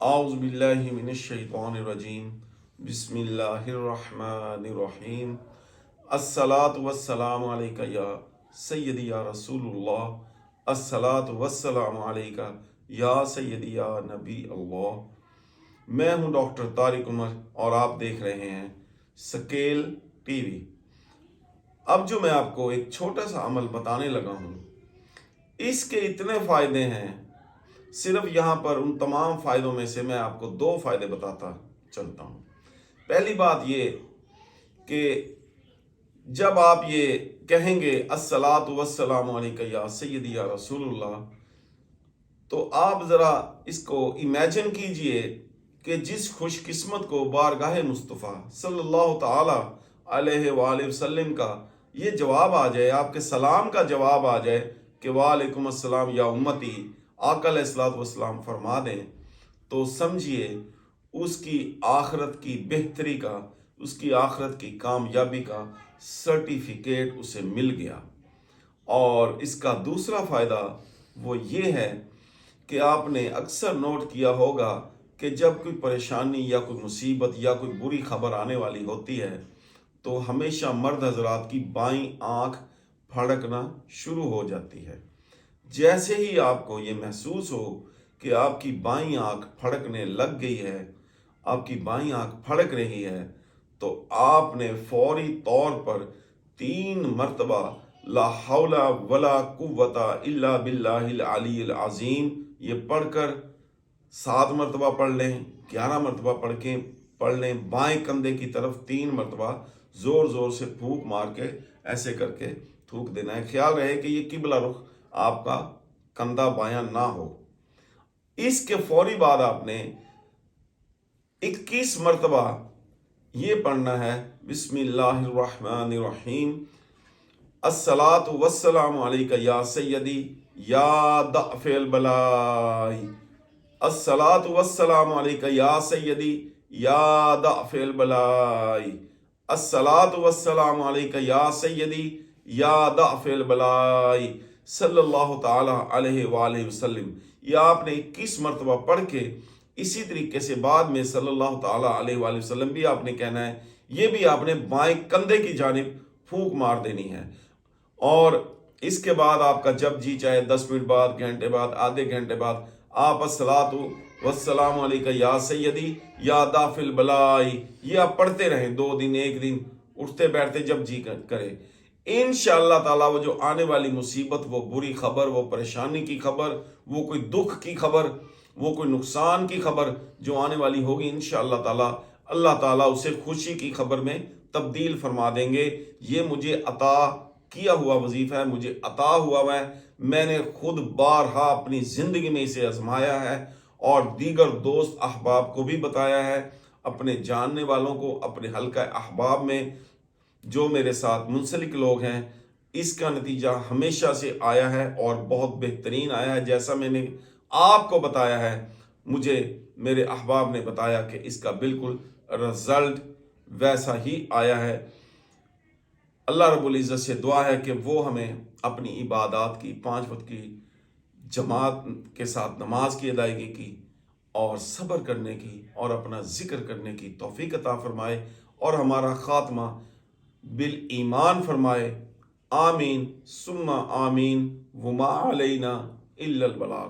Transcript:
اعوذ باللہ من الشیطان الرجیم بسم اللہ الرحمن الرحیم الصلاۃ والسلام علیکہ یا سیدی یا رسول اللہ، الصلاۃ والسلام علیکہ یا سیدی یا نبی اللہ۔ میں ہوں ڈاکٹر طارق عمر اور آپ دیکھ رہے ہیں سکیل ٹی وی۔ اب جو میں آپ کو ایک چھوٹا سا عمل بتانے لگا ہوں، اس کے اتنے فائدے ہیں، صرف یہاں پر ان تمام فائدوں میں سے میں آپ کو 2 فائدے بتاتا چلتا ہوں۔ پہلی بات یہ کہ جب آپ یہ کہیں گے الصلاۃ والسلام علیکہ یا سیدی یا رسول اللہ، تو آپ ذرا اس کو امیجن کیجئے کہ جس خوش قسمت کو بارگاہ مصطفیٰ صلی اللہ تعالی علیہ وآلہ وسلم کا یہ جواب آ جائے، آپ کے سلام کا جواب آ جائے کہ وعلیکم السلام یا امتی، آقا علیہ الصلوۃ والسلام فرما دیں، تو سمجھیے اس کی آخرت کی بہتری کا، اس کی آخرت کی کامیابی کا سرٹیفکیٹ اسے مل گیا۔ اور اس کا دوسرا فائدہ وہ یہ ہے کہ آپ نے اکثر نوٹ کیا ہوگا کہ جب کوئی پریشانی یا کوئی مصیبت یا کوئی بری خبر آنے والی ہوتی ہے تو ہمیشہ مرد حضرات کی بائیں آنکھ پھڑکنا شروع ہو جاتی ہے۔ جیسے ہی آپ کو یہ محسوس ہو کہ آپ کی بائیں آنکھ پھڑکنے لگ گئی ہے، آپ کی بائیں آنکھ پھڑک رہی ہے، تو آپ نے فوری طور پر 3 مرتبہ لا حول ولا قوت الا باللہ العلی العظیم یہ پڑھ کر 7 مرتبہ پڑھ لیں، 11 مرتبہ پڑھ لیں، بائیں کندھے کی طرف 3 مرتبہ زور زور سے پھونک مار کے ایسے کر کے تھوک دینا ہے۔ خیال رہے کہ یہ قبلہ رخ آپ کا کندھا بایاں نہ ہو۔ اس کے فوری بعد آپ نے 21 مرتبہ یہ پڑھنا ہے بسم اللہ الرحمن الرحیم، الصلاۃ والسلام علیکہ یا سیدی یا دافع البلاء، الصلاۃ والسلام علیکہ یا سیدی یا دافع البلاء، الصلاۃ والسلام علیکہ یا سیدی یا دافع البلاء صلی اللہ تعالی علیہ وآلہ وسلم۔ یہ آپ نے 21 مرتبہ پڑھ کے اسی طریقے سے بعد میں صلی اللہ تعالی علیہ وآلہ وسلم بھی آپ نے کہنا ہے، یہ بھی آپ نے بائیں کندھے کی جانب پھونک مار دینی ہے۔ اور اس کے بعد آپ کا جب جی چاہے 10 منٹ بعد، گھنٹے بعد، آدھے گھنٹے بعد آپ الصلاۃ والسلام علیکہ یا سیدی یا دافع البلاء یہ آپ پڑھتے رہیں 2 دن، 1 دن، اٹھتے بیٹھتے جب جی کرے۔ انشاءاللہ تعالیٰ وہ جو آنے والی مصیبت، وہ بری خبر، وہ پریشانی کی خبر، وہ کوئی دکھ کی خبر، وہ کوئی نقصان کی خبر جو آنے والی ہوگی، انشاءاللہ تعالیٰ اللہ تعالیٰ اسے خوشی کی خبر میں تبدیل فرما دیں گے۔ یہ مجھے عطا کیا ہوا وظیفہ ہے، مجھے عطا ہوا ہے، میں نے خود بارہا اپنی زندگی میں اسے آزمایا ہے اور دیگر دوست احباب کو بھی بتایا ہے، اپنے جاننے والوں کو، اپنے حلقہ احباب میں جو میرے ساتھ منسلک لوگ ہیں، اس کا نتیجہ ہمیشہ سے آیا ہے اور بہت بہترین آیا ہے۔ جیسا میں نے آپ کو بتایا ہے، مجھے میرے احباب نے بتایا کہ اس کا بالکل رزلٹ ویسا ہی آیا ہے۔ اللہ رب العزت سے دعا ہے کہ وہ ہمیں اپنی عبادات کی، 5 وقت کی جماعت کے ساتھ نماز کی ادائیگی کی اور صبر کرنے کی اور اپنا ذکر کرنے کی توفیق عطا فرمائے اور ہمارا خاتمہ بالایمان فرمائے۔ آمین ثم آمین، وما علینا الا البلاغ۔